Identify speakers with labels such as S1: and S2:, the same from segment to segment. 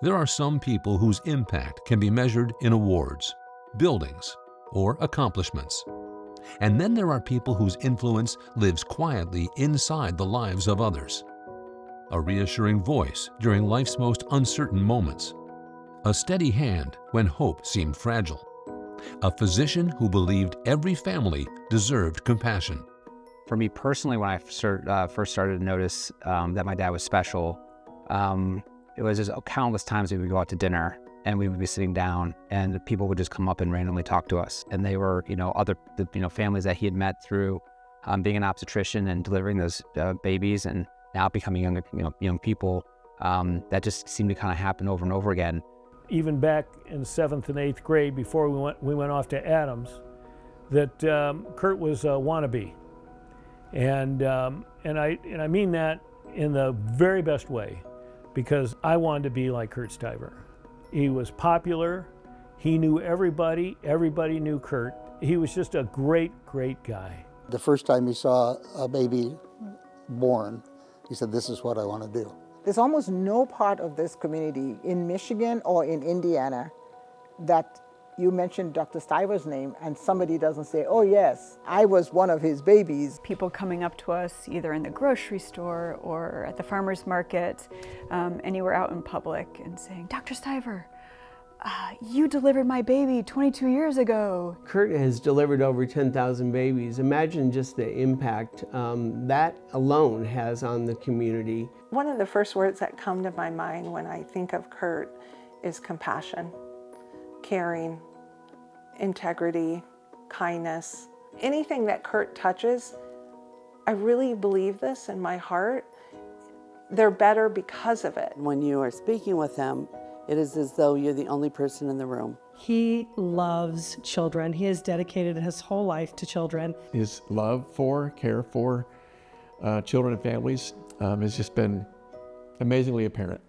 S1: There are some people whose impact can be measured in awards, buildings, or accomplishments. And then there are people whose influence lives quietly inside the lives of others. A reassuring voice during life's most uncertain moments. A steady hand when hope seemed fragile. A physician who believed every family deserved compassion.
S2: For me personally, when I first started to notice that my dad was special, it was just countless times we would go out to dinner and we would be sitting down and people would just come up and randomly talk to us. And they were, other families that he had met through being an obstetrician and delivering those babies, and now becoming young people. That just seemed to kind of happen over and over again.
S3: Even back in 7th and 8th grade, before we went off to Adams, that Kurt was a wannabe. And I mean that in the very best way, because I wanted to be like Kurt Stiver. He was popular, he knew everybody knew Kurt. He was just a great, great guy.
S4: The first time he saw a baby born, he said, "This is what I want to do."
S5: There's almost no part of this community in Michigan or in Indiana that you mention Dr. Stiver's name and somebody doesn't say, "Oh yes, I was one of his babies."
S6: People coming up to us either in the grocery store or at the farmer's market, anywhere out in public, and saying, "Dr. Stiver, you delivered my baby 22 years ago."
S7: Kurt has delivered over 10,000 babies. Imagine just the impact that alone has on the community.
S8: One of the first words that come to my mind when I think of Kurt is compassion, caring, integrity, kindness. Anything that Kurt touches, I really believe this in my heart, they're better because of it.
S9: When you are speaking with him, it is as though you're the only person in the room.
S10: He loves children. He has dedicated his whole life to children.
S11: His love for, care for children and families has just been amazingly apparent.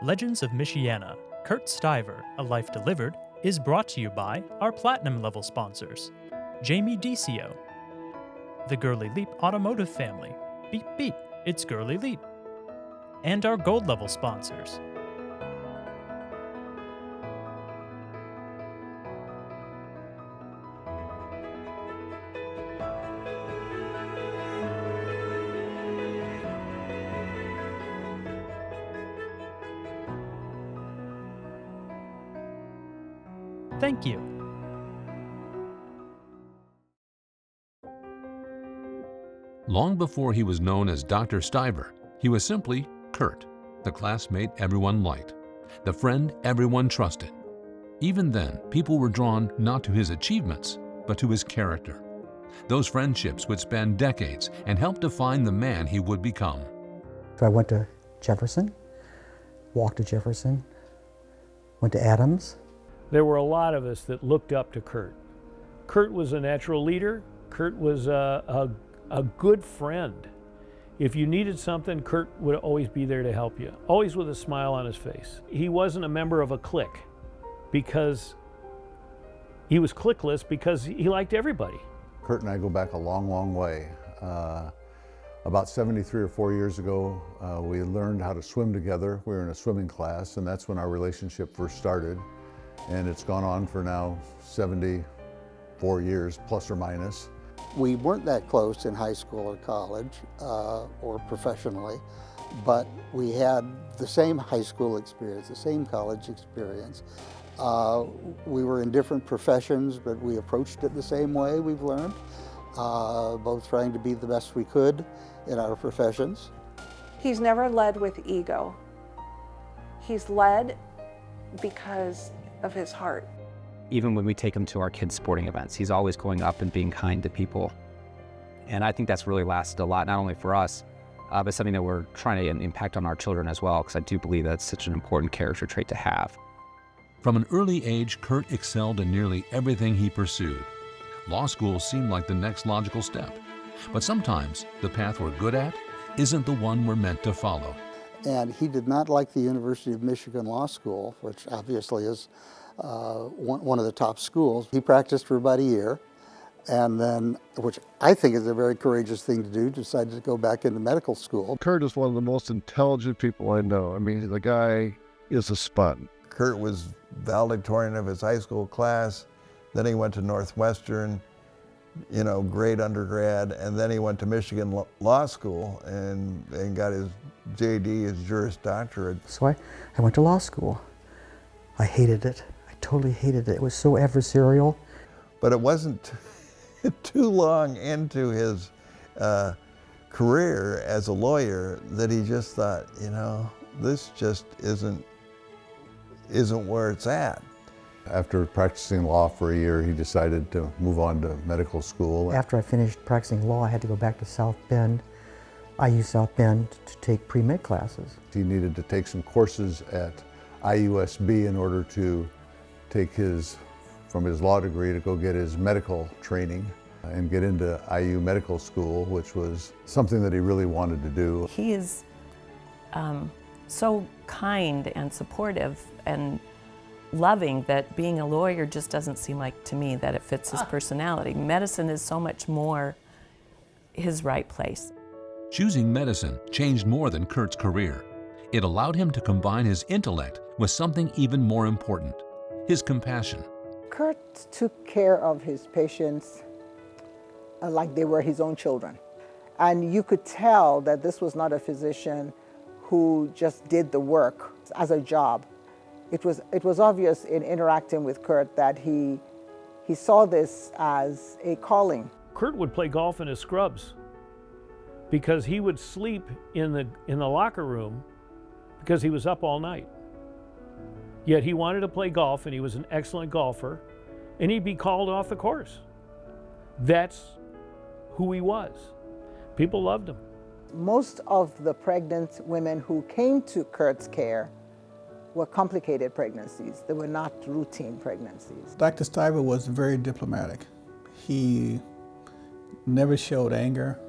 S12: Legends of Michiana, Kurt Stiver, A Life Delivered, is brought to you by our Platinum level sponsors, Jamie DCO, the Gurley Leap Automotive Family, beep beep, it's Gurley Leap, and our Gold level sponsors, thank you.
S1: Long before he was known as Dr. Stiver, he was simply Kurt, the classmate everyone liked, the friend everyone trusted. Even then, people were drawn not to his achievements, but to his character. Those friendships would span decades and help define the man he would become.
S13: So I went to Jefferson, walked to Jefferson, went to Adams.
S3: There were a lot of us that looked up to Kurt. Kurt was a natural leader. Kurt was a good friend. If you needed something, Kurt would always be there to help you, always with a smile on his face. He wasn't a member of a clique because he was cliqueless because he liked everybody.
S14: Kurt and I go back a long, long way. About 73 or 4 years ago, we learned how to swim together. We were in a swimming class, and that's when our relationship first started. And it's gone on for now 74 years, plus or minus.
S4: We weren't that close in high school or college or professionally, but we had the same high school experience, the same college experience. We were in different professions, but we approached it the same way, we've learned, both trying to be the best we could in our professions.
S8: He's never led with ego. He's led because of his heart.
S2: Even when we take him to our kids' sporting events, he's always going up and being kind to people. And I think that's really lasted a lot, not only for us, but something that we're trying to impact on our children as well, because I do believe that's such an important character trait to have.
S1: From an early age, Kurt excelled in nearly everything he pursued. Law school seemed like the next logical step. But sometimes the path we're good at isn't the one we're meant to follow.
S4: And he did not like the University of Michigan Law School, which obviously is one of the top schools. He practiced for about a year, and then, which I think is a very courageous thing to do, decided to go back into medical school.
S15: Kurt is one of the most intelligent people I know. I mean, the guy is a spud.
S16: Kurt was valedictorian of his high school class, then he went to Northwestern, you know, great undergrad, and then he went to Michigan Law School and got his JD, his Juris Doctorate.
S13: So I went to law school. I hated it. I totally hated it. It was so adversarial.
S16: But it wasn't too long into his career as a lawyer that he just thought, you know, this just isn't where it's at.
S14: After practicing law for a year, he decided to move on to medical school.
S13: After I finished practicing law, I had to go back to South Bend. I used South Bend to take pre-med classes.
S14: He needed to take some courses at IUSB in order to take from his law degree to go get his medical training and get into IU medical school, which was something that he really wanted to do.
S17: He is so kind and supportive and loving that being a lawyer just doesn't seem like to me that it fits his personality. Medicine is so much more his right place.
S1: Choosing medicine changed more than Kurt's career. It allowed him to combine his intellect with something even more important, his compassion.
S5: Kurt took care of his patients like they were his own children. And you could tell that this was not a physician who just did the work as a job. It was obvious in interacting with Kurt that he saw this as a calling.
S3: Kurt would play golf in his scrubs because he would sleep in the locker room because he was up all night. Yet he wanted to play golf, and he was an excellent golfer, and he'd be called off the course. That's who he was. People loved him.
S5: Most of the pregnant women who came to Kurt's care were complicated pregnancies. They were not routine pregnancies.
S18: Dr. Stiver was very diplomatic. He never showed anger.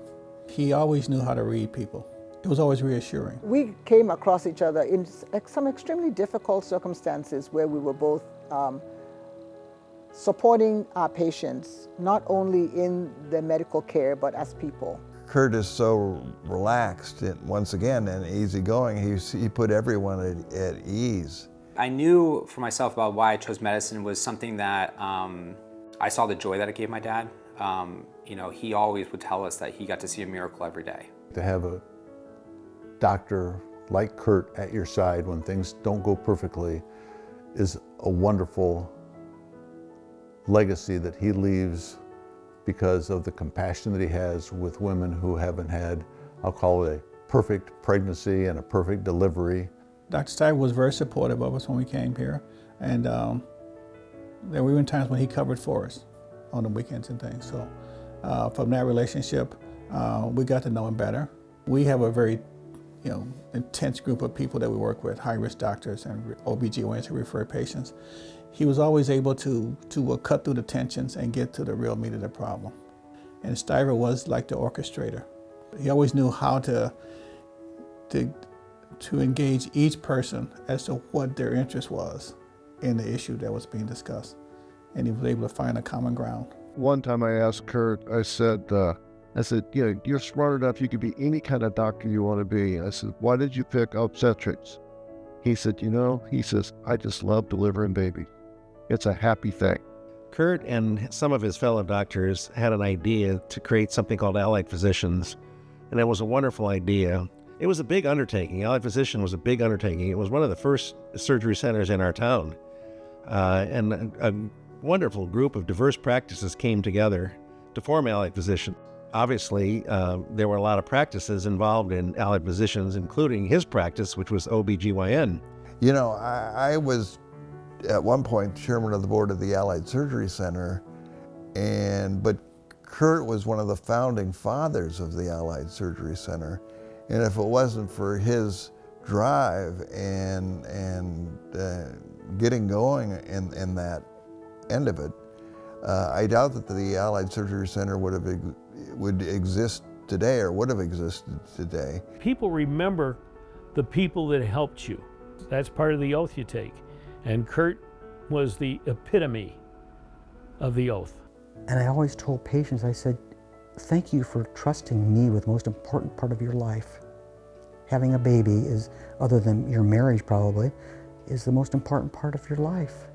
S18: He always knew how to read people. It was always reassuring.
S5: We came across each other in some extremely difficult circumstances where we were both supporting our patients, not only in their medical care, but as people.
S16: Kurt is so relaxed, once again, and easygoing. He put everyone at ease.
S2: I knew for myself about why I chose medicine was something that I saw the joy that it gave my dad. You know, he always would tell us that he got to see a miracle every day.
S14: To have a doctor like Kurt at your side when things don't go perfectly is a wonderful legacy that he leaves because of the compassion that he has with women who haven't had, I'll call it a perfect pregnancy and a perfect delivery.
S18: Dr. Stiver was very supportive of us when we came here, and there were even times when he covered for us on the weekends and things. So from that relationship, we got to know him better. We have a very intense group of people that we work with, high-risk doctors and OBGYNs who refer patients. He was always able to cut through the tensions and get to the real meat of the problem. And Stiver was like the orchestrator. He always knew how to engage each person as to what their interest was in the issue that was being discussed. And he was able to find a common ground.
S15: One time I asked Kurt, I said, you're smart enough, you could be any kind of doctor you want to be. I said, why did you pick obstetrics? He said, I just love delivering babies. It's a happy thing.
S19: Kurt and some of his fellow doctors had an idea to create something called Allied Physicians, and it was a wonderful idea. It was a big undertaking. Allied Physician was a big undertaking. It was one of the first surgery centers in our town, and a wonderful group of diverse practices came together to form Allied Physicians. Obviously, there were a lot of practices involved in Allied Physicians, including his practice, which was OBGYN.
S16: You know, I was at one point chairman of the board of the Allied Surgery Center, but Kurt was one of the founding fathers of the Allied Surgery Center. And if it wasn't for his drive and getting going in that end of it, I doubt that the Allied Surgery Center would have would exist today or would have existed today.
S3: People remember the people that helped you. That's part of the oath you take. And Kurt was the epitome of the oath.
S13: And I always told patients, I said, thank you for trusting me with the most important part of your life. Having a baby is, other than your marriage probably, is the most important part of your life.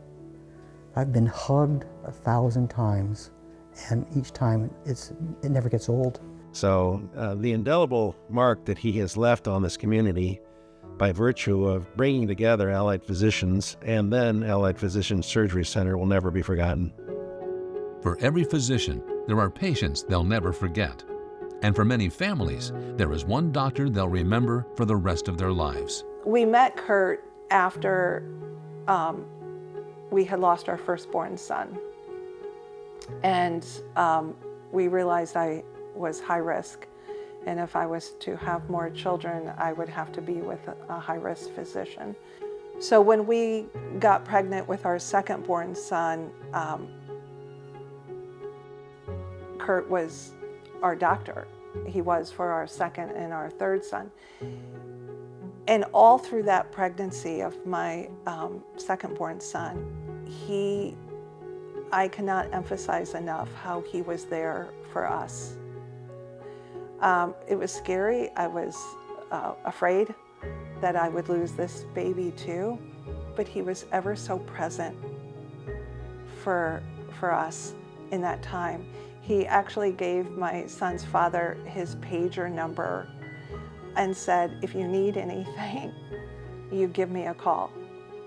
S13: I've been hugged 1,000 times, and each time it never gets old.
S19: So the indelible mark that he has left on this community by virtue of bringing together Allied Physicians and then Allied Physicians Surgery Center will never be forgotten.
S1: For every physician, there are patients they'll never forget. And for many families, there is one doctor they'll remember for the rest of their lives.
S8: We met Kurt after we had lost our firstborn son. And we realized I was high risk. And if I was to have more children, I would have to be with a high-risk physician. So when we got pregnant with our second-born son, Kurt was our doctor. He was for our second and our third son. And all through that pregnancy of my second-born son, I cannot emphasize enough how he was there for us. It was scary. I was afraid that I would lose this baby too, but he was ever so present for us in that time. He actually gave my son's father his pager number and said, if you need anything, you give me a call,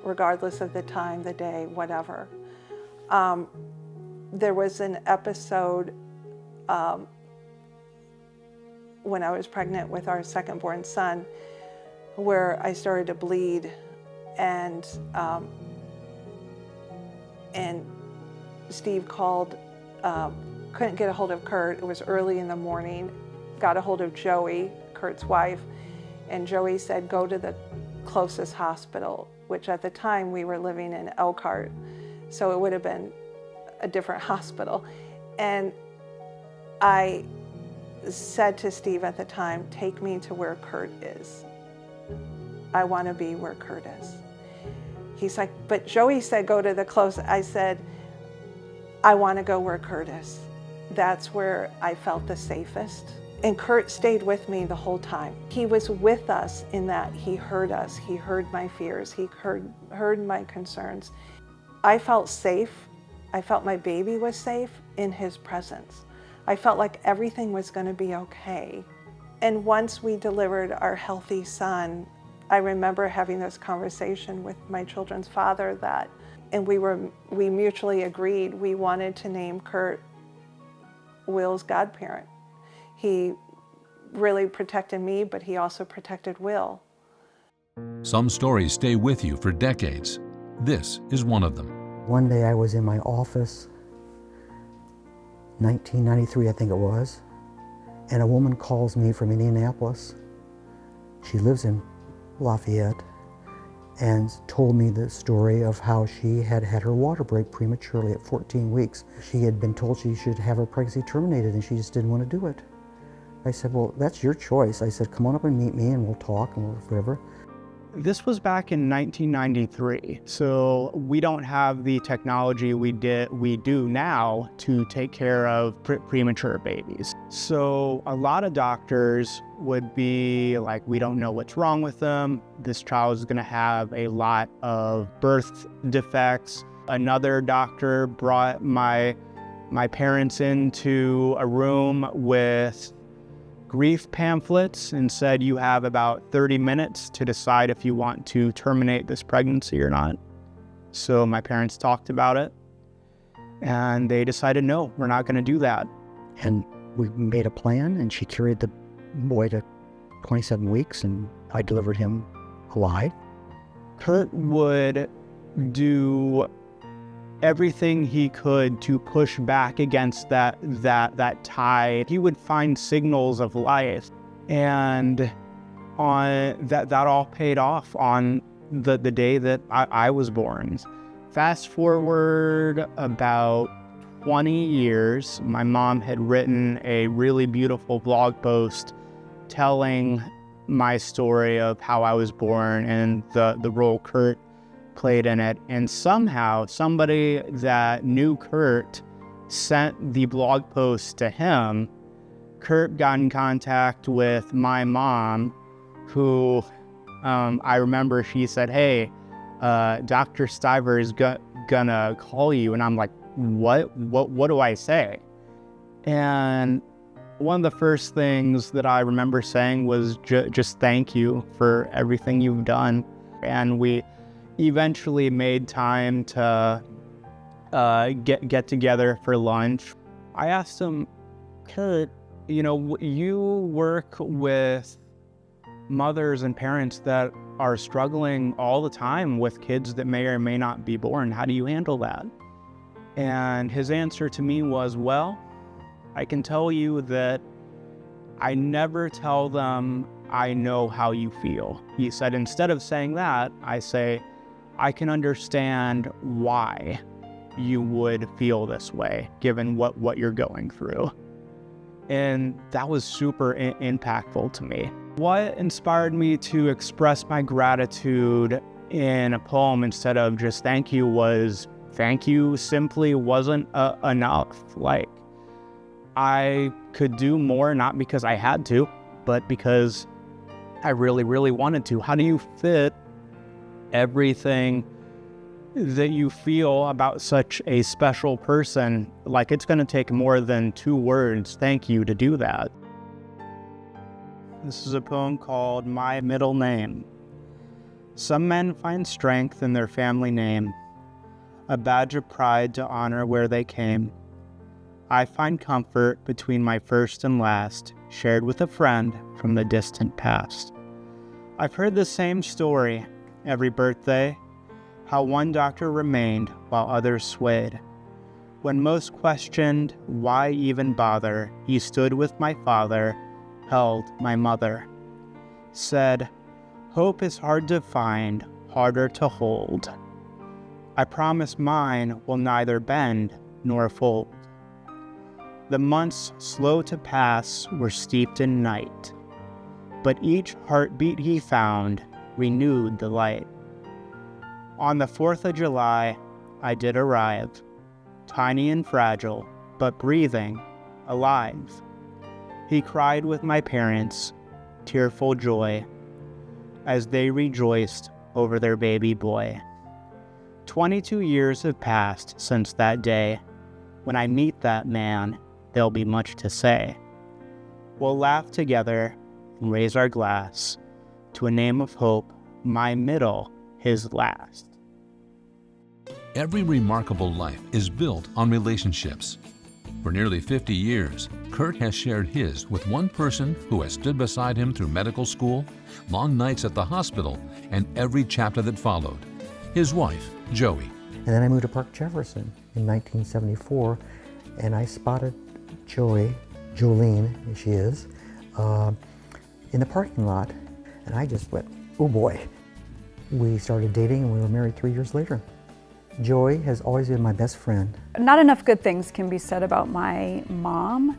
S8: regardless of the time, the day, whatever. There was an episode when I was pregnant with our second-born son where I started to bleed, and Steve called, couldn't get a hold of Kurt. It was early in the morning. Got a hold of Joey, Kurt's wife, and Joey said, go to the closest hospital, which at the time we were living in Elkhart, so it would have been a different hospital. And I said to Steve at the time, take me to where Kurt is. I want to be where Kurt is. He's like, but Joey said go to the closest. I said, I want to go where Kurt is. That's where I felt the safest. And Kurt stayed with me the whole time. He was with us in that he heard us. He heard my fears. He heard my concerns. I felt safe. I felt my baby was safe in his presence. I felt like everything was going to be okay. And once we delivered our healthy son, I remember having this conversation with my children's father and we mutually agreed we wanted to name Kurt Will's godparent. He really protected me, but he also protected Will.
S1: Some stories stay with you for decades. This is one of them.
S13: One day I was in my office, 1993 I think it was, and a woman calls me from Indianapolis. She lives in Lafayette, and told me the story of how she had had her water break prematurely at 14 weeks. She had been told she should have her pregnancy terminated, and she just didn't want to do it. I said, well, that's your choice. I said, come on up and meet me and we'll talk and whatever.
S20: This was back in 1993, so we don't have the technology we do now to take care of premature babies. So a lot of doctors would be like, we don't know what's wrong with them. This child is going to have a lot of birth defects. Another doctor brought my parents into a room with grief pamphlets and said, you have about 30 minutes to decide if you want to terminate this pregnancy or not. So my parents talked about it and they decided, no, we're not going to do that.
S13: And we made a plan, and she carried the boy to 27 weeks and I delivered him alive.
S20: Kurt would do everything he could to push back against that tide. He would find signals of life, and that all paid off on the day that I was born. Fast forward about 20 years, my mom had written a really beautiful blog post telling my story of how I was born and the role Kurt played in it. And somehow somebody that knew Kurt sent the blog post to him. Kurt got in contact with my mom, who I remember she said, hey, Dr. Stiver is gonna call you. And I'm like, what do I say? And one of the first things that I remember saying was just thank you for everything you've done. And we eventually made time to get together for lunch. I asked him, Kurt, you know, you work with mothers and parents that are struggling all the time with kids that may or may not be born. How do you handle that? And his answer to me was, well, I can tell you that I never tell them I know how you feel. He said, instead of saying that, I say, I can understand why you would feel this way, given what you're going through. And that was super impactful to me. What inspired me to express my gratitude in a poem instead of just thank you was thank you simply wasn't enough. Like, I could do more, not because I had to, but because I really, really wanted to. How do you fit everything that you feel about such a special person? Like, it's going to take more than 2 words, thank you, to do that. This is a poem called My Middle Name. Some men find strength in their family name, a badge of pride to honor where they came. I find comfort between my first and last, shared with a friend from the distant past. I've heard the same story every birthday, how one doctor remained while others swayed. When most questioned why even bother, he stood with my father, held my mother, said, hope is hard to find, harder to hold. I promise mine will neither bend nor fold. The months slow to pass were steeped in night, but each heartbeat he found renewed the light. On the 4th of July, I did arrive, tiny and fragile, but breathing, alive. He cried with my parents, tearful joy, as they rejoiced over their baby boy. 22 years have passed since that day. When I meet that man, there'll be much to say. We'll laugh together and raise our glass to a name of hope, my middle, his last.
S1: Every remarkable life is built on relationships. For nearly 50 years, Kurt has shared his with one person who has stood beside him through medical school, long nights at the hospital, and every chapter that followed. His wife, Joey.
S13: And then I moved to Park Jefferson in 1974, and I spotted Jolene, as she is, in the parking lot, and I just went, oh boy. We started dating and we were married 3 years later. Joey has always been my best friend.
S6: Not enough good things can be said about my mom.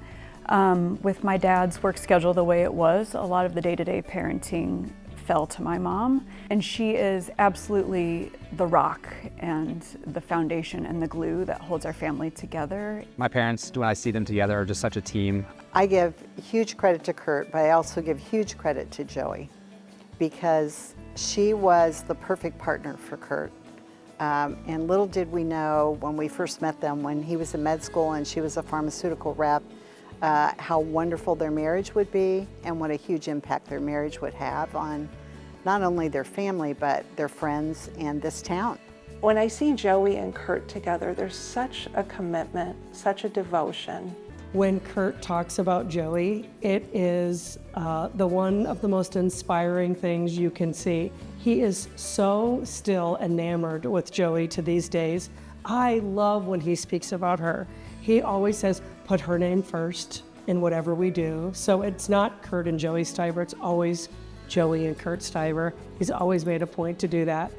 S6: With my dad's work schedule the way it was, a lot of the day-to-day parenting fell to my mom. And she is absolutely the rock and the foundation and the glue that holds our family together.
S2: My parents, when I see them together, are just such a team.
S21: I give huge credit to Kurt, but I also give huge credit to Joey because she was the perfect partner for Kurt. And little did we know when we first met them, when he was in med school and she was a pharmaceutical rep, how wonderful their marriage would be and what a huge impact their marriage would have on not only their family, but their friends and this town.
S8: When I see Joey and Kurt together, there's such a commitment, such a devotion.
S10: When Kurt talks about Joey, it is the one of the most inspiring things you can see. He is so still enamored with Joey to these days. I love when he speaks about her. He always says, put her name first in whatever we do. So it's not Kurt and Joey Stiver, it's always Joey and Kurt Stiver. He's always made a point to do that.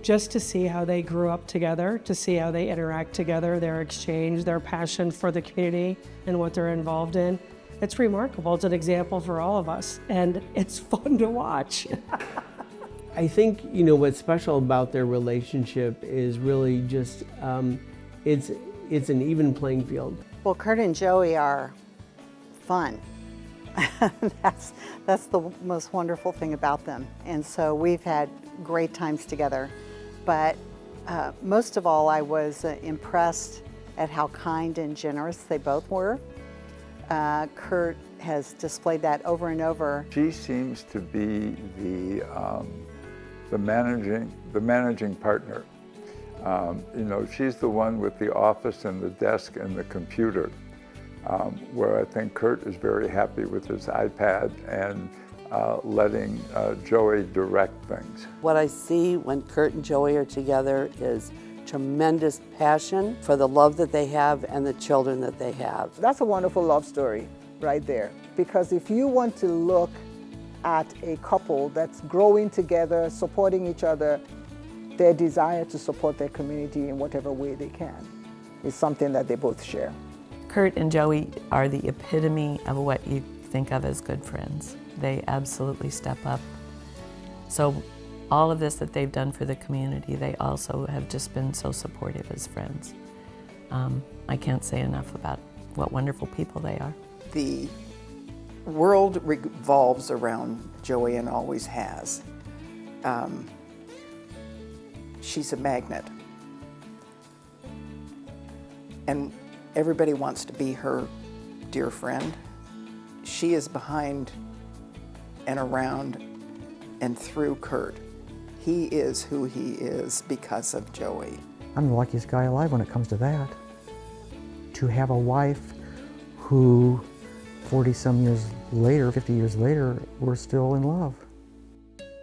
S10: just to see how they grew up together, to see how they interact together, their exchange, their passion for the community and what they're involved in. It's remarkable. It's an example for all of us, and it's fun to watch.
S7: I think, what's special about their relationship is really just, it's an even playing field.
S21: Well, Kurt and Joey are fun. That's the most wonderful thing about them. And so we've had great times together. But most of all, I was impressed at how kind and generous they both were. Kurt has displayed that over and over.
S22: She seems to be the managing partner. She's the one with the office and the desk and the computer, where I think Kurt is very happy with his iPad and letting Joey direct things.
S9: What I see when Kurt and Joey are together is tremendous passion for the love that they have and the children that they have.
S5: That's a wonderful love story right there. Because if you want to look at a couple that's growing together, supporting each other, their desire to support their community in whatever way they can is something that they both share.
S17: Kurt and Joey are the epitome of what you think of as good friends. They absolutely step up. So all of this that they've done for the community, they also have just been so supportive as friends. I can't say enough about what wonderful people they are.
S23: The world revolves around Joey and always has. She's a magnet. And everybody wants to be her dear friend. She is behind and around and through Kurt. He is who he is because of Joey.
S13: I'm the luckiest guy alive when it comes to that. To have a wife who 40-some years later, 50 years later, we're still in love.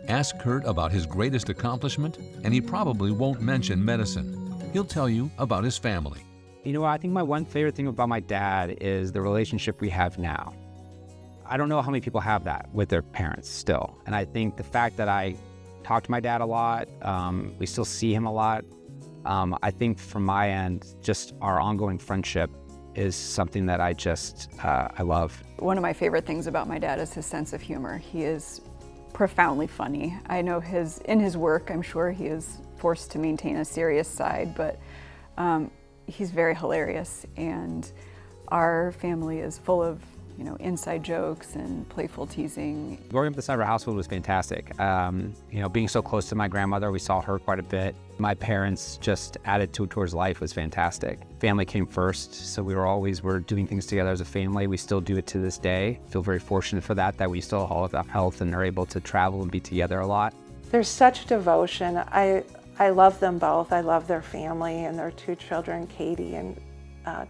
S1: Ask Kurt about his greatest accomplishment, and he probably won't mention medicine. He'll tell you about his family.
S2: I think my one favorite thing about my dad is the relationship we have now. I don't know how many people have that with their parents still. And I think the fact that I talk to my dad a lot, we still see him a lot. I think from my end, just our ongoing friendship is something that I love.
S6: One of my favorite things about my dad is his sense of humor. He is profoundly funny. I know in his work, I'm sure he is forced to maintain a serious side, but he's very hilarious, and our family is full of inside jokes and playful teasing.
S2: Growing up in the Stiver household was fantastic. Being so close to my grandmother, we saw her quite a bit. My parents' just attitude towards life was fantastic. Family came first, so we were doing things together as a family. We still do it to this day. Feel very fortunate for that we still all have health and are able to travel and be together a lot.
S8: There's such devotion. I love them both. I love their family and their two children, Katie and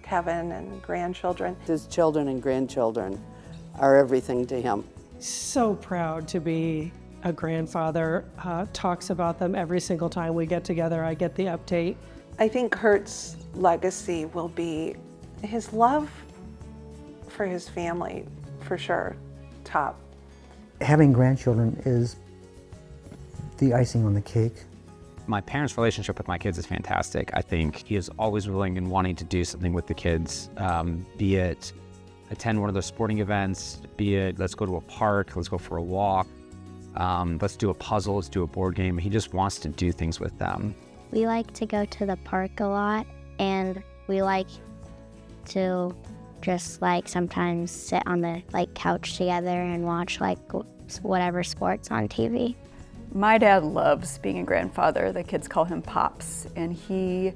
S8: Kevin, and grandchildren.
S9: His children and grandchildren are everything to him.
S10: So proud to be a grandfather. Talks about them every single time we get together. I get the update.
S8: I think Kurt's legacy will be his love for his family, for sure, top.
S13: Having grandchildren is the icing on the cake.
S2: My parents' relationship with my kids is fantastic. I think he is always willing and wanting to do something with the kids, be it attend one of those sporting events, be it let's go to a park, let's go for a walk, let's do a puzzle, let's do a board game. He just wants to do things with them.
S24: We like to go to the park a lot, and we like to just sometimes sit on the couch together and watch whatever sports on TV.
S6: My dad loves being a grandfather. The kids call him Pops, and he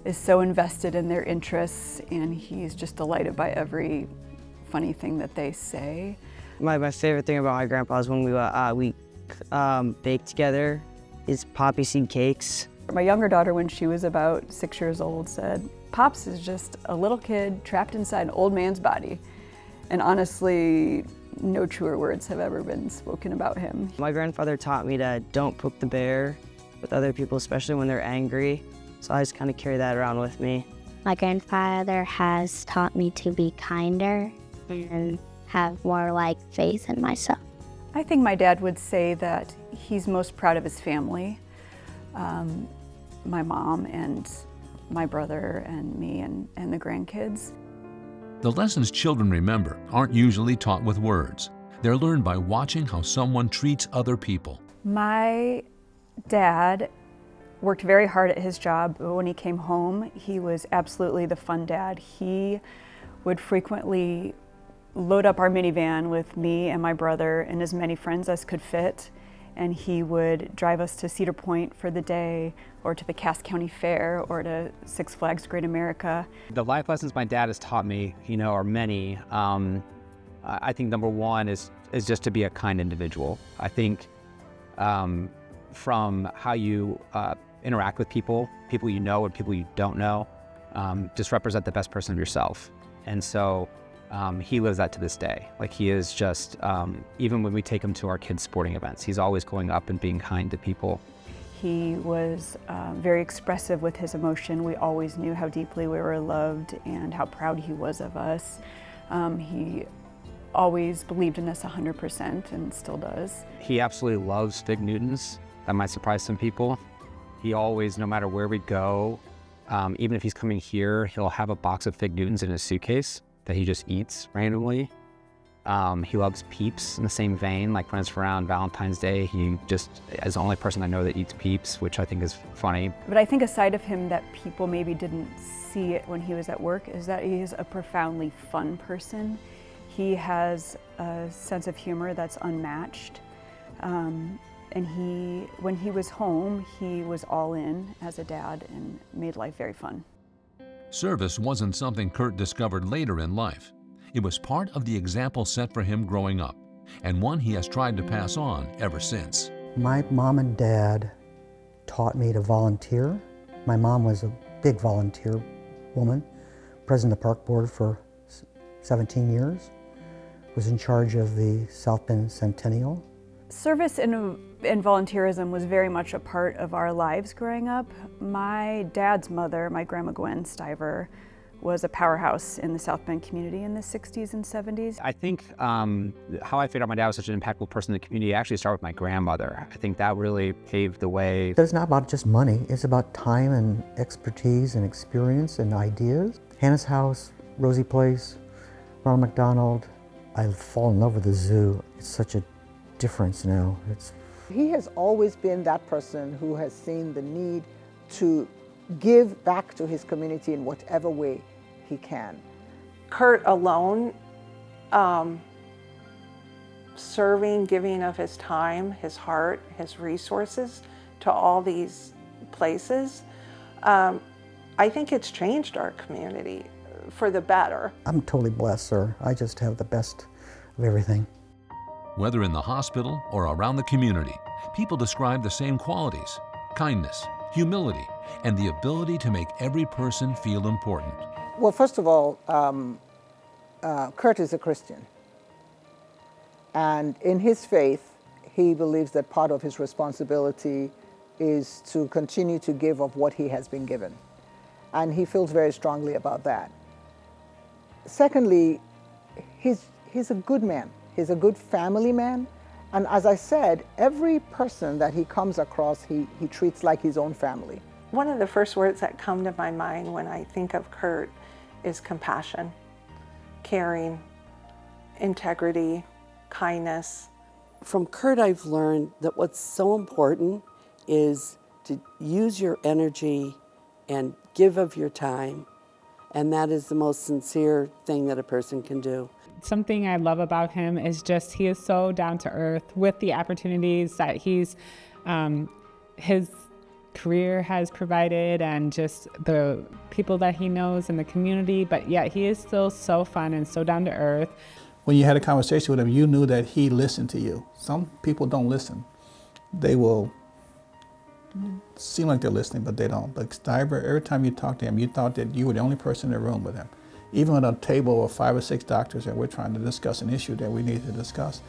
S6: is so invested in their interests, and he's just delighted by every funny thing that they say.
S25: My favorite thing about my grandpa is when we bake together is poppy seed cakes.
S6: My younger daughter, when she was about 6 years old, said, Pops is just a little kid trapped inside an old man's body. And honestly, no truer words have ever been spoken about him.
S25: My grandfather taught me to don't poke the bear with other people, especially when they're angry. So I just kind of carry that around with me.
S24: My grandfather has taught me to be kinder and have more faith in myself.
S6: I think my dad would say that he's most proud of his family. my mom and my brother and me and the grandkids.
S1: The lessons children remember aren't usually taught with words. They're learned by watching how someone treats other people.
S6: My dad worked very hard at his job, but when he came home, he was absolutely the fun dad. He would frequently load up our minivan with me and my brother and as many friends as could fit, and he would drive us to Cedar Point for the day, or to the Cass County Fair, or to Six Flags Great America.
S2: The life lessons my dad has taught me, are many. I think number one is just to be a kind individual. I think from how you interact with people you know and people you don't know, just represent the best person of yourself. And so he lives that to this day. Like, he is just, even when we take him to our kids' sporting events, he's always going up and being kind to people.
S6: He was very expressive with his emotion. We always knew how deeply we were loved and how proud he was of us. He always believed in us 100% and still does.
S2: He absolutely loves Fig Newtons. That might surprise some people. He always, no matter where we go, even if he's coming here, he'll have a box of Fig Newtons in his suitcase that he just eats randomly. He loves Peeps in the same vein. Like, when it's around Valentine's Day, he just is the only person I know that eats Peeps, which I think is funny.
S6: But I think a side of him that people maybe didn't see it when he was at work is that he is a profoundly fun person. He has a sense of humor that's unmatched. And when he was home, he was all in as a dad and made life very fun.
S1: Service wasn't something Kurt discovered later in life. It was part of the example set for him growing up, and one he has tried to pass on ever since.
S13: My mom and dad taught me to volunteer. My mom was a big volunteer woman, president of the park board for 17 years, was in charge of the South Bend Centennial.
S6: Service and volunteerism was very much a part of our lives growing up. My dad's mother, my grandma Gwen Stiver, was a powerhouse in the South Bend community in the 60s and 70s.
S2: I think how I figured out my dad was such an impactful person in the community actually started with my grandmother. I think that really paved the way.
S13: It's not about just money, it's about time and expertise and experience and ideas. Hannah's House, Rosie Place, Ronald McDonald. I fall in love with the zoo. It's such a difference now.
S5: He has always been that person who has seen the need to give back to his community in whatever way he can.
S8: Kurt alone, serving, giving of his time, his heart, his resources to all these places, I think it's changed our community for the better.
S13: I'm totally blessed, sir. I just have the best of everything.
S1: Whether in the hospital or around the community, people describe the same qualities: kindness, humility, and the ability to make every person feel important.
S5: Well, first of all, Kurt is a Christian. And in his faith, he believes that part of his responsibility is to continue to give of what he has been given. And he feels very strongly about that. Secondly, he's a good man. He's a good family man. And as I said, every person that he comes across, he treats like his own family.
S8: One of the first words that come to my mind when I think of Kurt is compassion, caring, integrity, kindness.
S9: From Kurt, I've learned that what's so important is to use your energy and give of your time. And that is the most sincere thing that a person can do.
S4: Something I love about him is just he is so down to earth with the opportunities that his career has provided and just the people that he knows in the community, but yet he is still so fun and so down to earth.
S11: When you had a conversation with him, you knew that he listened to you. Some people don't listen. They will seem like they're listening, but they don't. But Stiver, every time you talked to him, you thought that you were the only person in the room with him. Even at a table of 5 or 6 doctors and we're trying to discuss an issue that we needed to discuss,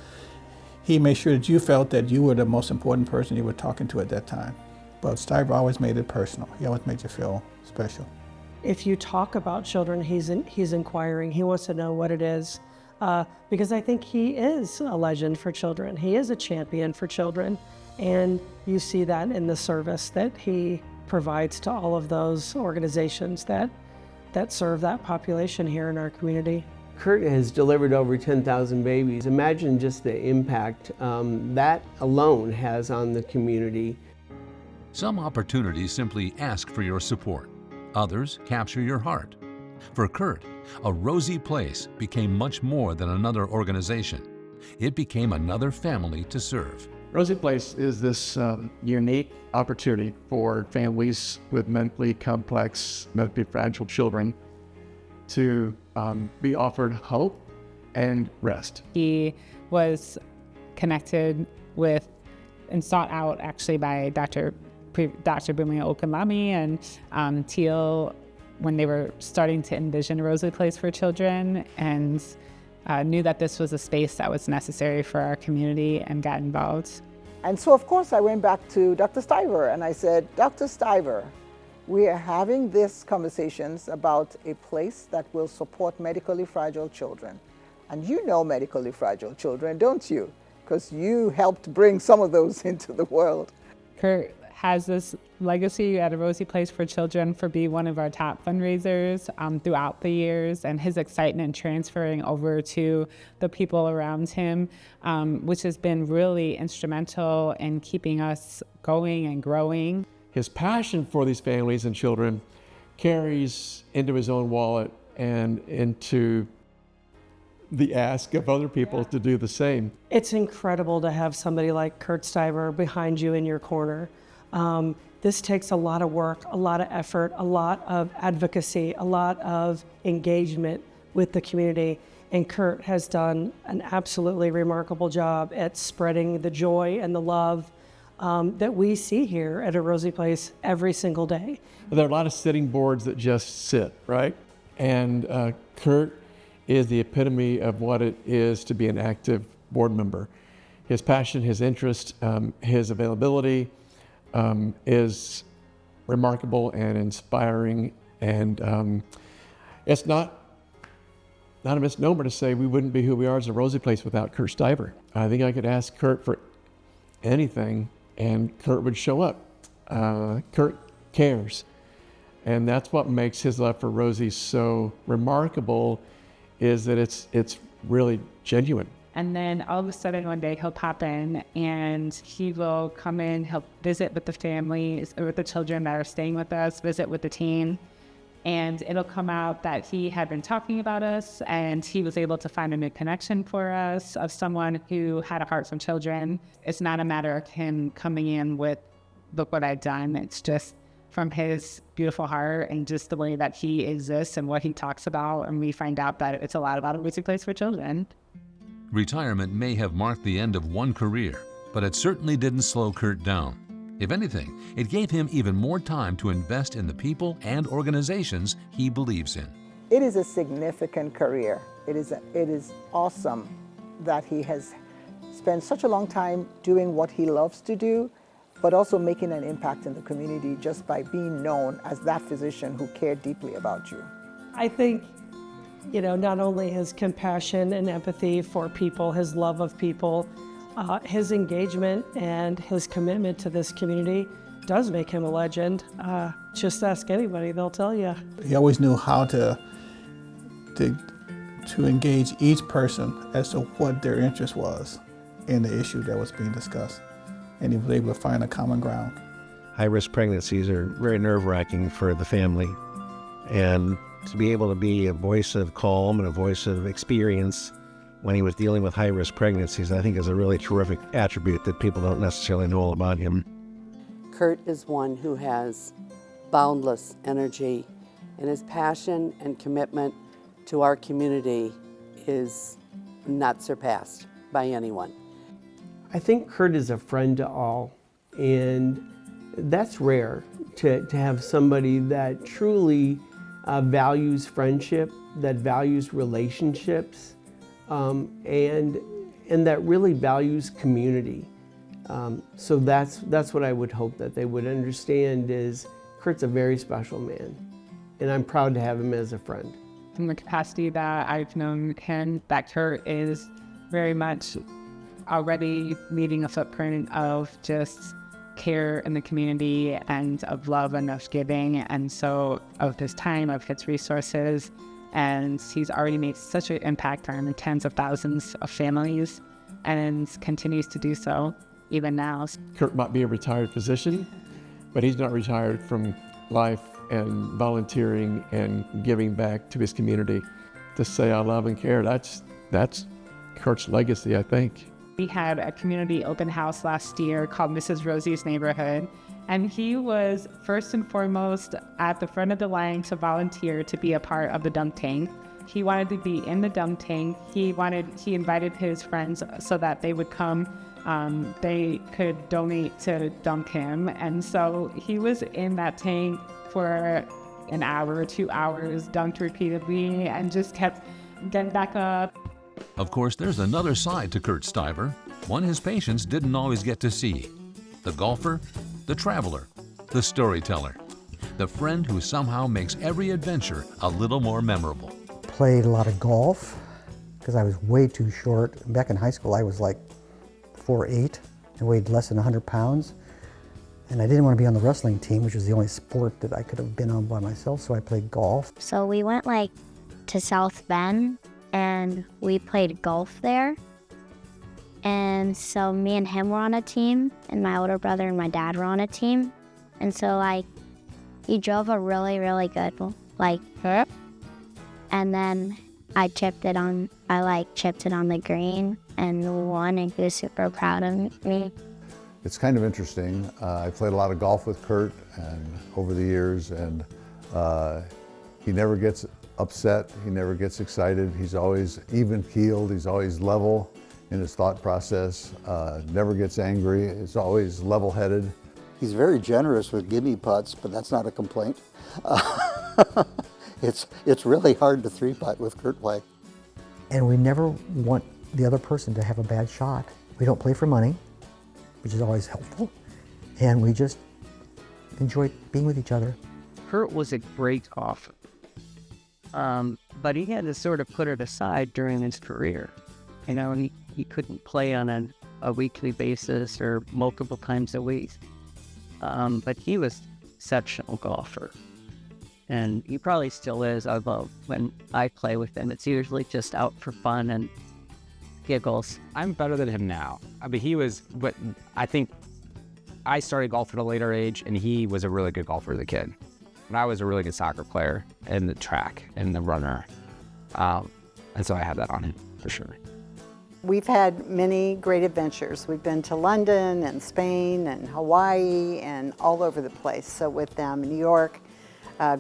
S11: he made sure that you felt that you were the most important person you were talking to at that time. But Stiver always made it personal. He always made you feel special.
S10: If you talk about children, he's inquiring. He wants to know what it is. Because I think he is a legend for children. He is a champion for children. And you see that in the service that he provides to all of those organizations that serve that population here in our community.
S7: Kurt has delivered over 10,000 babies. Imagine just the impact that alone has on the community.
S1: Some opportunities simply ask for your support. Others capture your heart. For Kurt, A Rosy Place became much more than another organization. It became another family to serve.
S12: Rosy Place is this unique opportunity for families with mentally complex, mentally fragile children to be offered hope and rest.
S4: He was connected with and sought out actually by Dr. Bumi Okunlami and Teal when they were starting to envision a Rosy Place for children, and knew that this was a space that was necessary for our community and got involved.
S5: And so, of course, I went back to Dr. Stiver and I said, Dr. Stiver, we are having these conversations about a place that will support medically fragile children. And you know medically fragile children, don't you? Because you helped bring some of those into the world.
S4: Kurt has this legacy at A Rosy Place for Children for being one of our top fundraisers throughout the years, and his excitement transferring over to the people around him, which has been really instrumental in keeping us going and growing.
S12: His passion for these families and children carries into his own wallet and into the ask of other people to do the same.
S10: It's incredible to have somebody like Kurt Stiver behind you in your corner. This takes a lot of work, a lot of effort, a lot of advocacy, a lot of engagement with the community. And Kurt has done an absolutely remarkable job at spreading the joy and the love that we see here at A Rosy Place every single day.
S12: There are a lot of sitting boards that just sit, right? And Kurt is the epitome of what it is to be an active board member. His passion, his interest, his availability is remarkable and inspiring. And it's not a misnomer to say we wouldn't be who we are as A Rosy Place without Kurt Stiver. I think I could ask Kurt for anything and Kurt would show up. Kurt cares. And that's what makes his love for Rosie so remarkable, is that it's really genuine.
S4: And then all of a sudden one day he'll pop in and he will come in, he'll visit with the families, or with the children that are staying with us, visit with the teen. And it'll come out that he had been talking about us and he was able to find a new connection for us of someone who had a heart for children. It's not a matter of him coming in with, look what I've done. It's just from his beautiful heart and just the way that he exists and what he talks about. And we find out that it's a lot about A Rosy Place for Children.
S1: Retirement may have marked the end of one career, but it certainly didn't slow Kurt down. If anything, it gave him even more time to invest in the people and organizations he believes in.
S5: It is a significant career. It is awesome that he has spent such a long time doing what he loves to do, but also making an impact in the community just by being known as that physician who cared deeply about you.
S10: I think, not only his compassion and empathy for people, his love of people, his engagement and his commitment to this community does make him a legend. Just ask anybody, they'll tell you.
S11: He always knew how to engage each person as to what their interest was in the issue that was being discussed. And he was able to find a common ground.
S19: High-risk pregnancies are very nerve-wracking for the family. And to be able to be a voice of calm and a voice of experience when he was dealing with high-risk pregnancies, I think is a really terrific attribute that people don't necessarily know all about him.
S9: Kurt is one who has boundless energy, and his passion and commitment to our community is not surpassed by anyone.
S7: I think Kurt is a friend to all, and that's rare to have somebody that truly values friendship, that values relationships, and that really values community. So that's what I would hope that they would understand, is Kurt's a very special man, and I'm proud to have him as a friend.
S4: In the capacity that I've known him, that Kurt is very much already leaving a footprint of just care in the community and of love and of giving, and so of his time, of his resources, and he's already made such an impact on tens of thousands of families and continues to do so even now.
S12: Kurt might be a retired physician, but he's not retired from life and volunteering and giving back to his community. To say I love and care, that's Kurt's legacy, I think.
S4: We had a community open house last year called Mrs. Rosie's Neighborhood, and he was first and foremost at the front of the line to volunteer to be a part of the dump tank. He wanted to be in the dump tank. He invited his friends so that they would come. They could donate to dump him, and so he was in that tank for an hour, 2 hours, dunked repeatedly, and just kept getting back up.
S1: Of course, there's another side to Kurt Stiver, one his patients didn't always get to see. The golfer, the traveler, the storyteller, the friend who somehow makes every adventure a little more memorable.
S13: Played a lot of golf because I was way too short. Back in high school, I was like 4'8" and weighed less than 100 pounds. And I didn't want to be on the wrestling team, which was the only sport that I could have been on by myself, so I played golf.
S24: So we went to South Bend and we played golf there. And so me and him were on a team, and my older brother and my dad were on a team. And so he drove a really, really good and then I chipped it on the green and won, and he was super proud of me.
S3: It's kind of interesting. I played a lot of golf with Kurt and over the years, and he never gets upset, he never gets excited. He's always even-keeled, he's always level in his thought process, never gets angry, he's always level-headed.
S14: He's very generous with gimme putts, but that's not a complaint. It's really hard to three-putt with Kurt play.
S13: And we never want the other person to have a bad shot. We don't play for money, which is always helpful, and we just enjoy being with each other.
S15: Kurt was a great golfer, but he had to sort of put it aside during his career. You know, he couldn't play on a weekly basis or multiple times a week, but he was an exceptional golfer. And he probably still is, although when I play with him, it's usually just out for fun and giggles.
S2: I'm better than him now. I mean, I think I started golf at a later age, and he was a really good golfer as a kid. And I was a really good soccer player and the track and the runner. And so I had that on him, for sure.
S21: We've had many great adventures. We've been to London and Spain and Hawaii and all over the place. So with them, New York,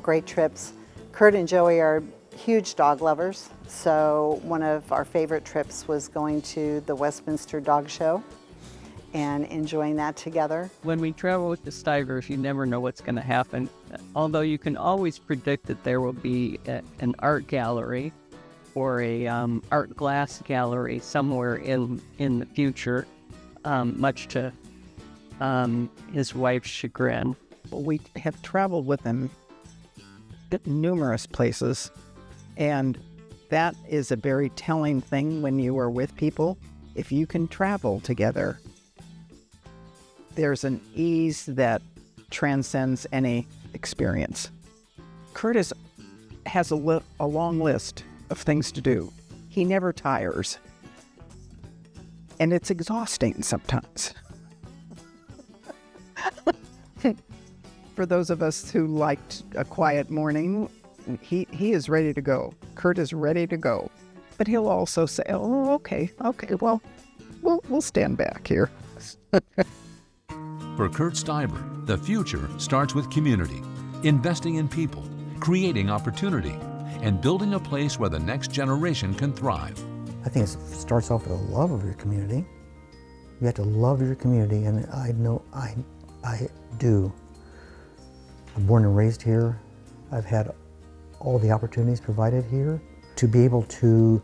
S21: great trips. Kurt and Joey are huge dog lovers. So one of our favorite trips was going to the Westminster Dog Show and enjoying that together.
S15: When we travel with the Stivers, you never know what's going to happen. Although you can always predict that there will be an art gallery or a art glass gallery somewhere in the future, much to his wife's chagrin.
S16: We have traveled with him numerous places, and that is a very telling thing when you are with people. If you can travel together, there's an ease that transcends any experience. Curtis has a long list of things to do. He never tires, and it's exhausting sometimes. For those of us who liked a quiet morning, he is ready to go. Kurt is ready to go. But he'll also say, oh, okay, well, we'll stand back here.
S1: For Kurt Stiver, the future starts with community, investing in people, creating opportunity, and building a place where the next generation can thrive.
S13: I think it starts off with a love of your community. You have to love your community, and I know I do. I'm born and raised here. I've had all the opportunities provided here to be able to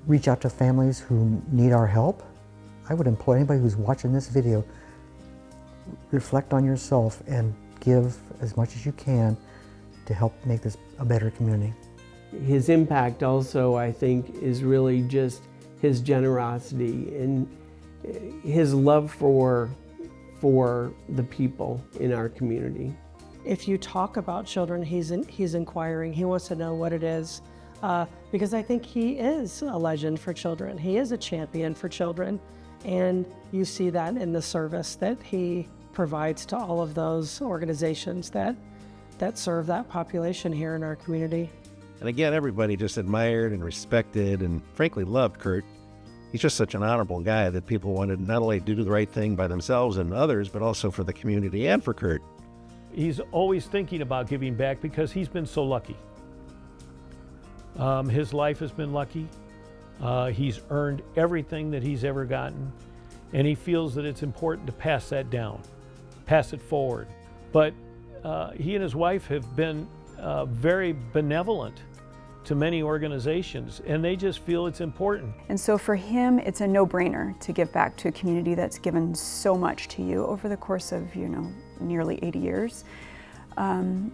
S13: reach out to families who need our help. I would implore anybody who's watching this video, reflect on yourself and give as much as you can to help make this a better community.
S7: His impact also, I think, is really just his generosity and his love for the people in our community.
S10: If you talk about children, he's inquiring. He wants to know what it is, because I think he is a legend for children. He is a champion for children, and you see that in the service that he provides to all of those organizations that serve that population here in our community.
S19: And again, everybody just admired and respected and frankly loved Kurt. He's just such an honorable guy that people wanted not only to do the right thing by themselves and others, but also for the community and for Kurt.
S17: He's always thinking about giving back because he's been so lucky. His life has been lucky. He's earned everything that he's ever gotten, and he feels that it's important to pass that down, pass it forward. But he and his wife have been very benevolent to many organizations, and they just feel it's important.
S6: And so for him, it's a no-brainer to give back to a community that's given so much to you over the course of, nearly 80 years. And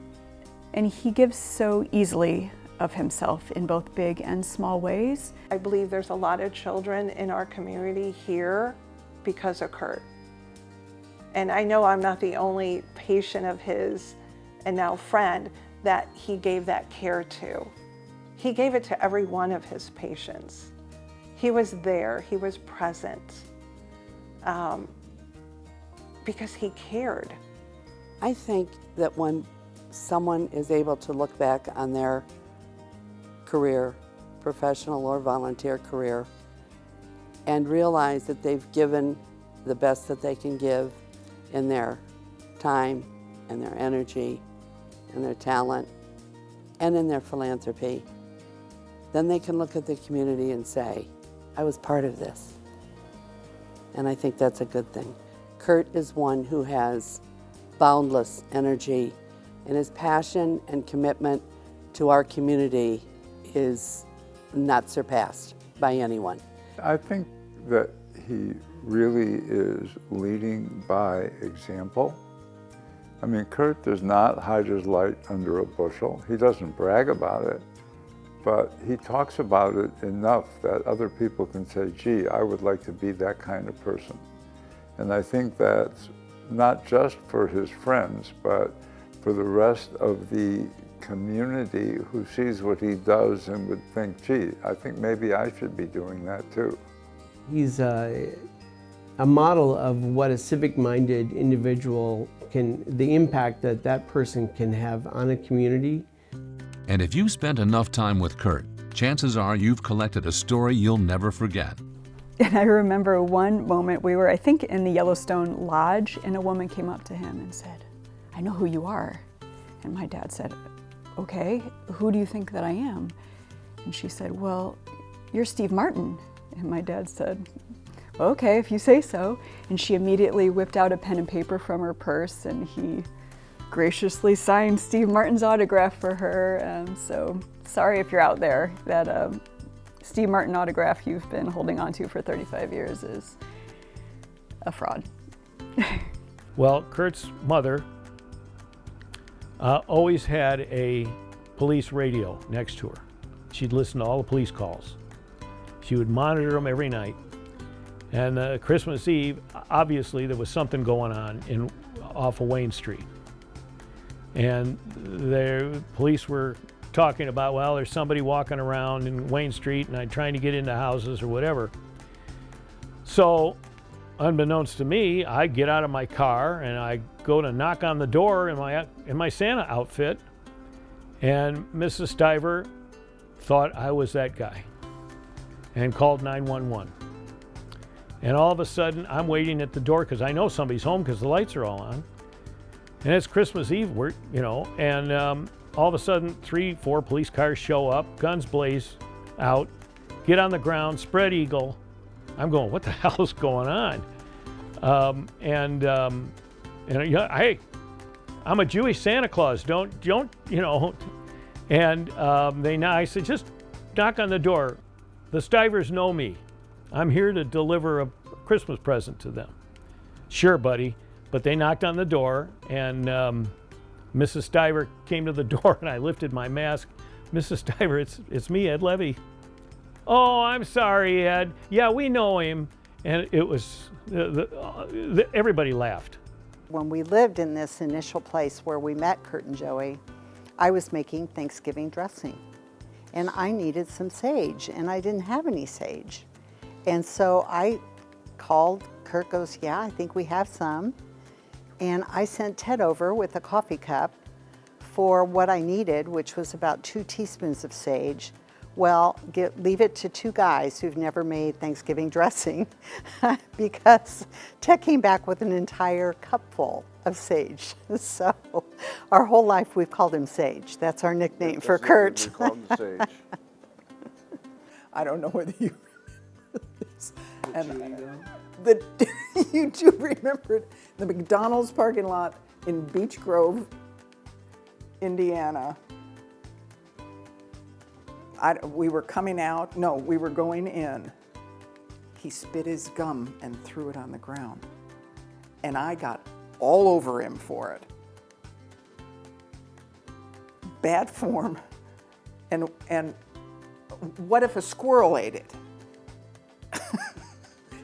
S6: he gives so easily of himself in both big and small ways.
S8: I believe there's a lot of children in our community here because of Kurt. And I know I'm not the only patient of his and now friend that he gave that care to. He gave it to every one of his patients. He was there, he was present, because he cared.
S9: I think that when someone is able to look back on their career, professional or volunteer career, and realize that they've given the best that they can give in their time and their energy and their talent and in their philanthropy, then they can look at the community and say, I was part of this. And I think that's a good thing. Kurt is one who has boundless energy, and his passion and commitment to our community is not surpassed by anyone.
S18: I think that he really is leading by example. I mean, Kurt does not hide his light under a bushel. He doesn't brag about it, but he talks about it enough that other people can say, gee, I would like to be that kind of person. And I think that's not just for his friends, but for the rest of the community who sees what he does and would think, gee, I think maybe I should be doing that too.
S7: He's a model of what a civic-minded individual the impact that that person can have on a community.
S1: And if you've spent enough time with Kurt, chances are you've collected a story you'll never forget.
S6: And I remember one moment we were, I think, in the Yellowstone Lodge, and a woman came up to him and said, I know who you are. And my dad said, okay, who do you think that I am? And she said, well, you're Steve Martin. And my dad said, okay, if you say so. And she immediately whipped out a pen and paper from her purse, and he graciously signed Steve Martin's autograph for her. So sorry if you're out there that Steve Martin autograph you've been holding on to for 35 years is a fraud.
S17: Well, Kurt's mother always had a police radio next to her. She'd listen to all the police calls. She would monitor them every night. And Christmas Eve, obviously there was something going on off of Wayne Street. And the police were talking about, well, there's somebody walking around in Wayne Street and I'm trying to get into houses or whatever. So, unbeknownst to me, I get out of my car and I go to knock on the door in my Santa outfit, and Mrs. Stiver thought I was that guy and called 911. And all of a sudden, I'm waiting at the door because I know somebody's home because the lights are all on. And it's Christmas Eve, and all of a sudden, 3-4 police cars show up, guns blaze out, get on the ground, spread eagle. I'm going, what the hell is going on? I'm a Jewish Santa Claus. Don't. And I said, just knock on the door. The Stivers know me. I'm here to deliver a Christmas present to them. Sure, buddy. But they knocked on the door, and Mrs. Stiver came to the door, and I lifted my mask. Mrs. Stiver, it's me, Ed Levy. "Oh, I'm sorry, Ed. Yeah, we know him." And it was, everybody laughed.
S21: When we lived in this initial place where we met Kurt and Joey, I was making Thanksgiving dressing. And I needed some sage, and I didn't have any sage. And so I called, Kurt goes, "Yeah, I think we have some." And I sent Ted over with a coffee cup for what I needed, which was about 2 teaspoons of sage. Well, leave it to 2 guys who've never made Thanksgiving dressing because Ted came back with an entire cupful of sage. So our whole life we've called him Sage. That's our nickname for Kurt.
S18: We call him Sage.
S5: I don't know whether you remember this. You do remember it. The McDonald's parking lot in Beech Grove, Indiana. We were coming out, no, we were going in. He spit his gum and threw it on the ground. And I got all over him for it. Bad form. And what if a squirrel ate it?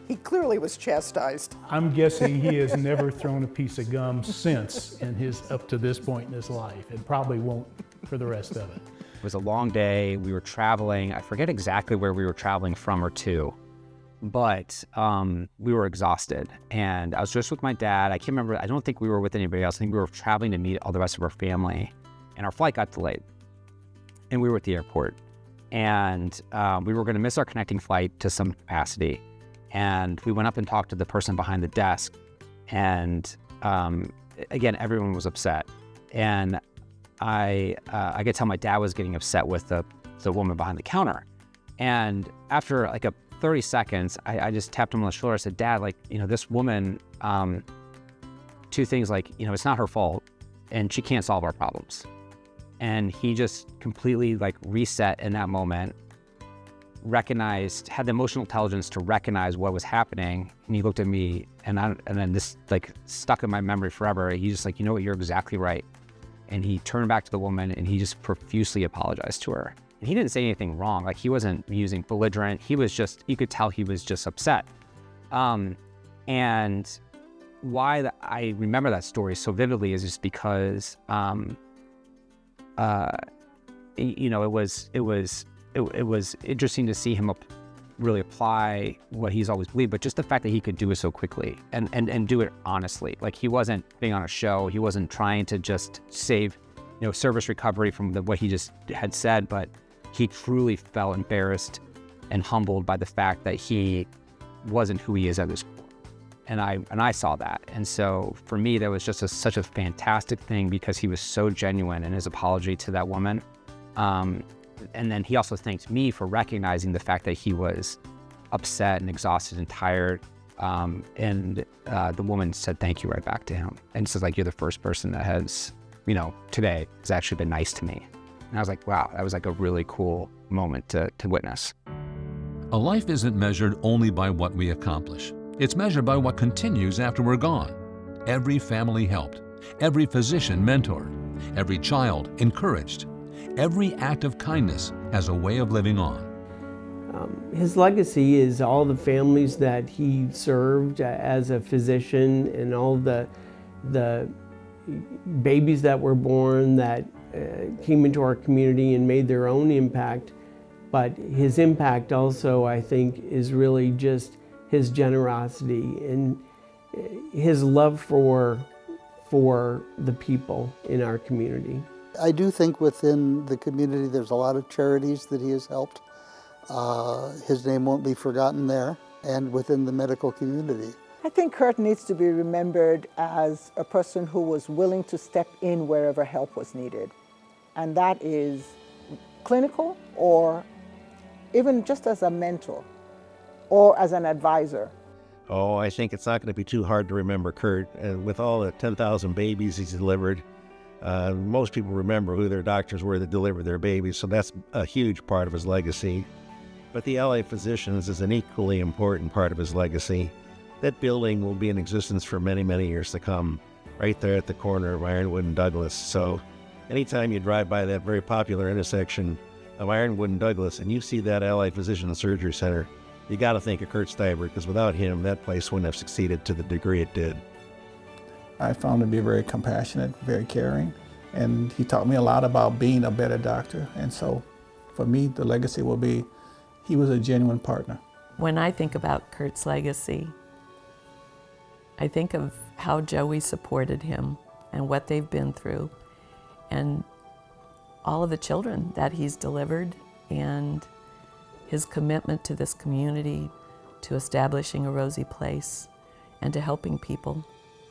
S5: He clearly was chastised.
S20: I'm guessing he has never thrown a piece of gum since up to this point in his life, and probably won't for the rest of it.
S2: It was a long day. We were traveling. I forget exactly where we were traveling from or to, but we were exhausted. And I was just with my dad. I can't remember. I don't think we were with anybody else. I think we were traveling to meet all the rest of our family. And our flight got delayed. And we were at the airport. And we were going to miss our connecting flight to some capacity. And we went up and talked to the person behind the desk. And again, everyone was upset. And I could tell my dad was getting upset with the woman behind the counter. And after like 30 seconds, I just tapped him on the shoulder. I said, "Dad, this woman, 2 things, it's not her fault and she can't solve our problems." And he just completely reset in that moment, had the emotional intelligence to recognize what was happening. And he looked at me and then this stuck in my memory forever. He's just "You know what, you're exactly right." And he turned back to the woman and he just profusely apologized to her. And he didn't say anything wrong. He wasn't using belligerent. He was just, you could tell he was just upset. And why I remember that story so vividly is just because, it was interesting to see him really apply what he's always believed, but just the fact that he could do it so quickly and do it honestly. He wasn't putting on a show. He wasn't trying to just save, service recovery from what he just had said, but he truly felt embarrassed and humbled by the fact that he wasn't who he is at this point. And I saw that. And so for me, that was just such a fantastic thing because he was so genuine in his apology to that woman. And then he also thanked me for recognizing the fact that he was upset and exhausted and tired. And the woman said thank you right back to him. And says "You're the first person that has, today has actually been nice to me." And I was like, wow, that was a really cool moment to witness.
S1: A life isn't measured only by what we accomplish. It's measured by what continues after we're gone. Every family helped, every physician mentored, every child encouraged. Every act of kindness has a way of living on.
S7: His legacy is all the families that he served as a physician and all the babies that were born that came into our community and made their own impact. But his impact also, I think, is really just his generosity and his love for the people in our community.
S14: I do think within the community there's a lot of charities that he has helped. His name won't be forgotten there, and within the medical community.
S5: I think Kurt needs to be remembered as a person who was willing to step in wherever help was needed. And that is clinical or even just as a mentor or as an advisor.
S19: Oh, I think it's not going to be too hard to remember Kurt. And with all the 10,000 babies he's delivered, most people remember who their doctors were that delivered their babies, so that's a huge part of his legacy. But the LA Physicians is an equally important part of his legacy. That building will be in existence for many, many years to come, right there at the corner of Ironwood and Douglas. So anytime you drive by that very popular intersection, of Ironwood and Douglas, and you see that Allied Physician and Surgery Center, you got to think of Kurt Stiver, because without him, that place wouldn't have succeeded to the degree it did.
S11: I found him to be very compassionate, very caring, and he taught me a lot about being a better doctor. And so for me, the legacy will be, he was a genuine partner.
S12: When I think about Kurt's legacy, I think of how Joey supported him and what they've been through and all of the children that he's delivered and his commitment to this community, to establishing a Rosie Place, and to helping people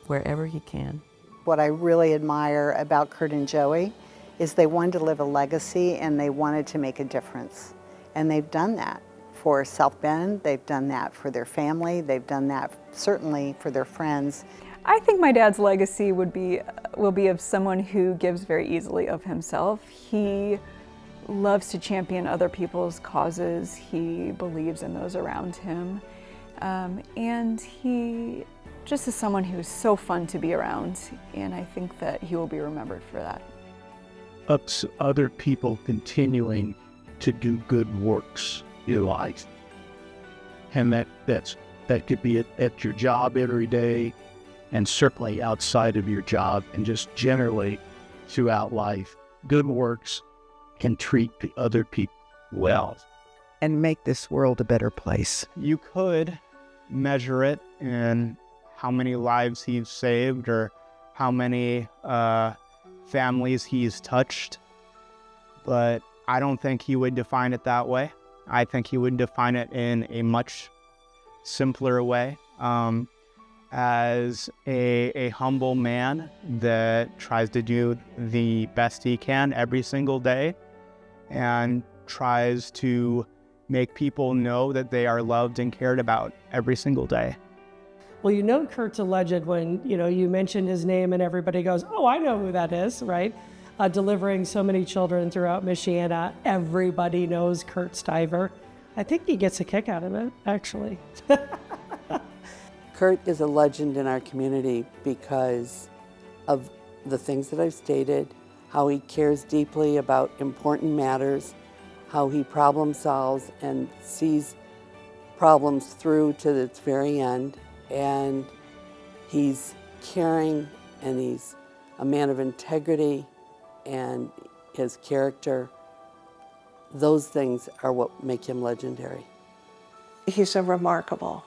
S12: wherever he can.
S21: What I really admire about Kurt and Joey is they wanted to live a legacy and they wanted to make a difference. And they've done that for South Bend, they've done that for their family, they've done that certainly for their friends.
S6: I think my dad's legacy will be of someone who gives very easily of himself. He loves to champion other people's causes. He believes in those around him. And he just is someone who's so fun to be around. And I think that he will be remembered for that.
S22: Other people continuing to do good works in life. And that could be at your job every day, and certainly outside of your job, and just generally throughout life. Good works can treat the other people well.
S16: And make this world a better place.
S2: You could measure it in how many lives he's saved or how many families he's touched, but I don't think he would define it that way. I think he would define it in a much simpler way, as a humble man that tries to do the best he can every single day and tries to make people know that they are loved and cared about every single day.
S10: Well, you know Kurt's a legend when, you mention his name and everybody goes, oh, I know who that is, right? Delivering so many children throughout Michiana, everybody knows Kurt Stiver. I think he gets a kick out of it, actually.
S9: Kurt is a legend in our community because of the things that I've stated, how he cares deeply about important matters, how he problem solves and sees problems through to its very end. And he's caring, and he's a man of integrity, and his character. Those things are what make him legendary.
S8: He's a remarkable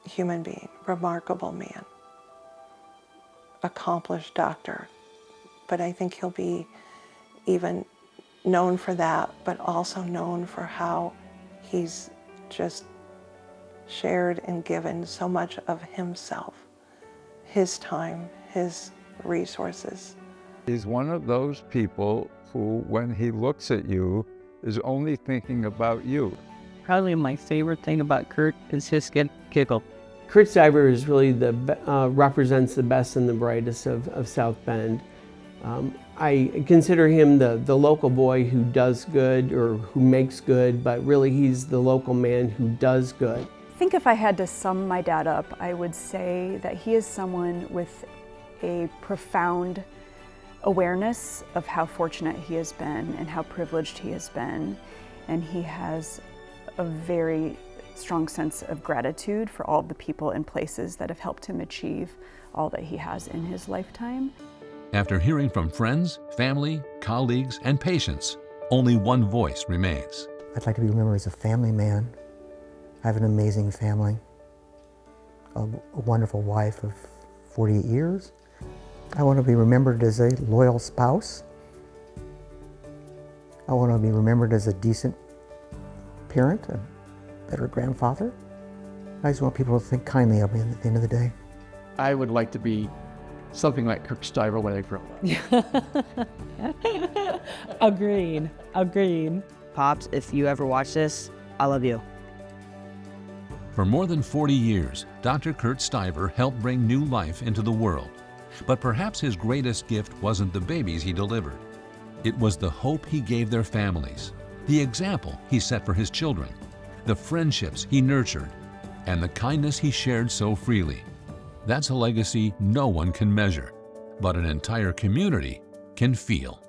S8: human being, remarkable man, accomplished doctor. But I think he'll be even known for that, but also known for how he's just shared and given so much of himself, his time, his resources.
S18: He's one of those people who, when he looks at you, is only thinking about you.
S15: Probably my favorite thing about Kurt is his giggle.
S7: Kurt Stiver is really represents the best and the brightest of South Bend. I consider him the local boy who does good or who makes good, but really he's the local man who does good.
S6: I think if I had to sum my dad up, I would say that he is someone with a profound awareness of how fortunate he has been and how privileged he has been. And he has a very strong sense of gratitude for all the people and places that have helped him achieve all that he has in his lifetime.
S1: After hearing from friends, family, colleagues, and patients, only one voice remains.
S13: I'd like to be remembered as a family man. I have an amazing family, a wonderful wife of 48 years. I want to be remembered as a loyal spouse. I want to be remembered as a decent parent, a better grandfather. I just want people to think kindly of me at the end of the day.
S23: I would like to be something like Kurt Stiver when I grow
S10: up. Agreed.
S15: Pops, if you ever watch this, I love you.
S1: For more than 40 years, Dr. Kurt Stiver helped bring new life into the world. But perhaps his greatest gift wasn't the babies he delivered. It was the hope he gave their families, the example he set for his children, the friendships he nurtured, and the kindness he shared so freely. That's a legacy no one can measure, but an entire community can feel.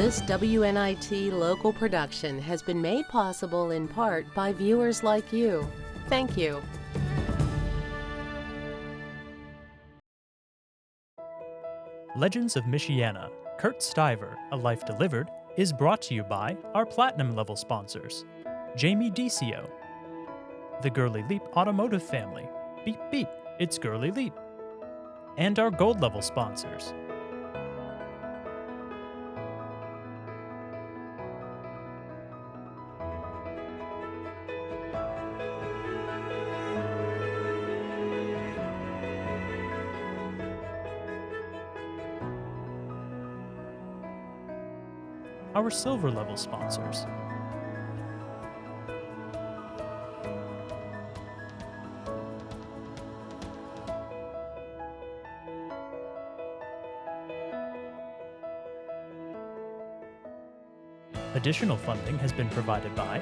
S3: This WNIT local production has been made possible in part by viewers like you. Thank you.
S4: Legends of Michiana, Kurt Stiver, A Life Delivered, is brought to you by our Platinum level sponsors, Jamie DeCio, the Gurley Leap Automotive Family, beep beep, it's Gurley Leap, and our Gold level sponsors, our Silver level sponsors, additional funding has been provided by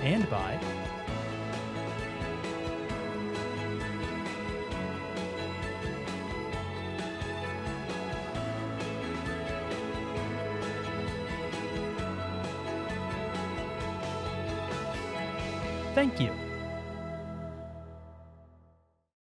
S4: and by Thank you.